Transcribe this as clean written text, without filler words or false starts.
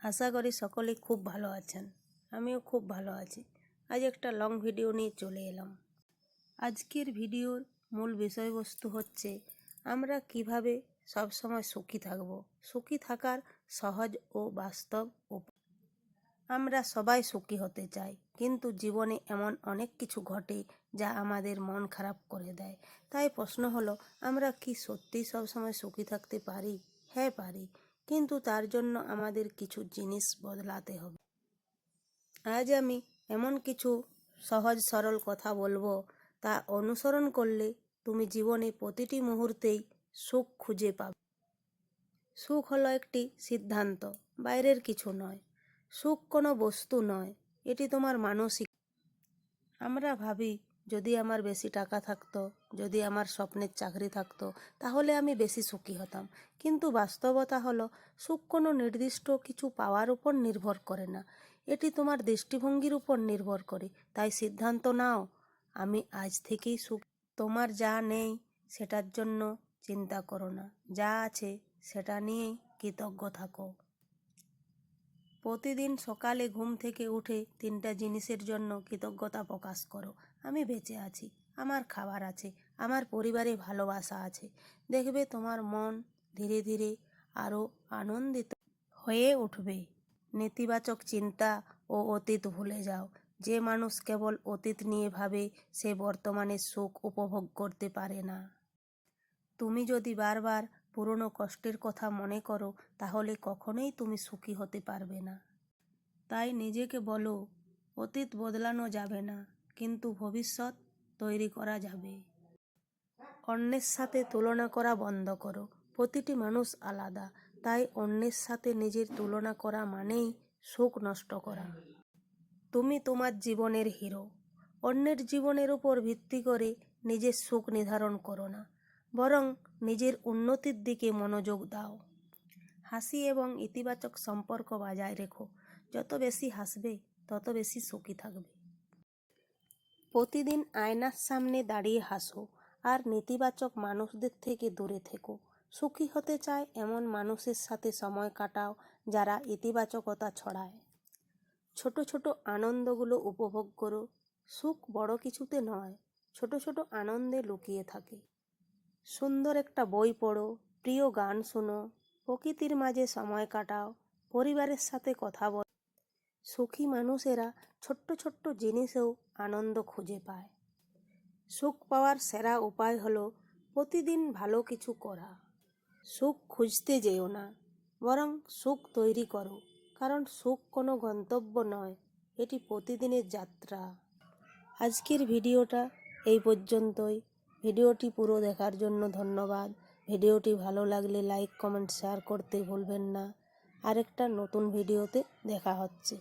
আশা করি সকলেই খুব ভালো আছেন। আমিও খুব ভালো আছি। আজ একটা লং ভিডিও নিয়ে চলে এলাম। আজকের ভিডিওর মূল বিষয়বস্তু হচ্ছে আমরা কিভাবে সবসময় সুখী থাকব, সুখী থাকার সহজ ও বাস্তব উপায়। আমরা সবাই সুখী হতে চাই, কিন্তু জীবনে এমন অনেক কিছু ঘটে যা আমাদের মন খারাপ করে দেয়। তাই প্রশ্ন হলো, আমরা কি সত্যিই সবসময় সুখী থাকতে পারি? হ্যাঁ পারি, কিন্তু তার জন্য আমাদের কিছু জিনিস বদলাতে হবে। আজ আমি এমন কিছু সহজ সরল কথা বলবো, তা অনুসরণ করলে তুমি জীবনে প্রতিটি মুহূর্তেই সুখ খুঁজে পাবে। সুখ হলো একটি সিদ্ধান্ত, বাইরের কিছু নয়। সুখ কোনো বস্তু নয়, এটি তোমার মানসিক। আমরা ভাবি, যদি আমার বেশি টাকা থাকতো, যদি আমার স্বপ্নের চাকরি থাকতো, তাহলে আমি বেশি সুখী হতাম। কিন্তু বাস্তবতা হলো, সুখ কোনো নির্দিষ্ট কিছু পাওয়ার উপর নির্ভর করে না, এটি তোমার দৃষ্টিভঙ্গির উপর নির্ভর করে। তাই সিদ্ধান্ত নাও, আমি আজ থেকেই সুখ। তোমার যা নেই সেটার জন্য চিন্তা করো না, যা আছে সেটা নিয়েই কৃতজ্ঞ থাকো। প্রতিদিন সকালে ঘুম থেকে উঠে 3টা জিনিসের জন্য কৃতজ্ঞতা প্রকাশ করো। আমি বেঁচে আছি, আমার খাবার আছে, আমার পরিবারে ভালোবাসা আছে। দেখবে তোমার মন ধীরে ধীরে আরও আনন্দিত হয়ে উঠবে। নেতিবাচক চিন্তা ও অতীত ভুলে যাও। যে মানুষ কেবল অতীত নিয়ে ভাবে, সে বর্তমানের সুখ উপভোগ করতে পারে না। তুমি যদি বারবার পুরনো কষ্টের কথা মনে করো, তাহলে কখনোই তুমি সুখী হতে পারবে না। তাই নিজেকে বলো, অতীত বদলানো যাবে না, কিন্তু ভবিষ্যৎ তৈরি করা যাবে। অন্যের সাথে তুলনা করা বন্ধ করো। প্রতিটি মানুষ আলাদা, তাই অন্যের সাথে নিজের তুলনা করা মানেই সুখ নষ্ট করা। তুমি তোমার জীবনের হিরো। অন্যের জীবনের উপর ভিত্তি করে নিজের সুখ নির্ধারণ করো না, বরং নিজের উন্নতির দিকে মনোযোগ দাও। হাসি এবং ইতিবাচক সম্পর্ক বজায় রেখো। যত বেশি হাসবে, তত বেশি সুখী থাকবে। প্রতিদিন আয়নার সামনে দাঁড়িয়ে হাসো, আর নেতিবাচক মানুষদের থেকে দূরে থেকো। সুখী হতে চায় এমন মানুষের সাথে সময় কাটাও, যারা ইতিবাচকতা ছড়ায়। ছোট ছোট আনন্দগুলো উপভোগ করো। সুখ বড় কিছুতে নয়, ছোট ছোট আনন্দে লুকিয়ে থাকে। সুন্দর একটা বই পড়ো, প্রিয় গান শোনো, প্রকৃতির মাঝে সময় কাটাও, পরিবারের সাথে কথা বলো। সুখী মানুষেরা ছোট্ট ছোট্ট জিনিসেও আনন্দ খুঁজে পায়। সুখ পাওয়ার সেরা উপায় হলো প্রতিদিন ভালো কিছু করা। সুখ খুঁজতে যেও না, বরং সুখ তৈরি করো, কারণ সুখ কোনো গন্তব্য নয়, এটি প্রতিদিনের যাত্রা। আজকের ভিডিওটা এই পর্যন্তই। ভিডিওটি পুরো দেখার জন্য ধন্যবাদ। ভিডিওটি ভালো লাগলে লাইক, কমেন্ট, শেয়ার করতে ভুলবেন না। আরেকটা নতুন ভিডিওতে দেখা হচ্ছে।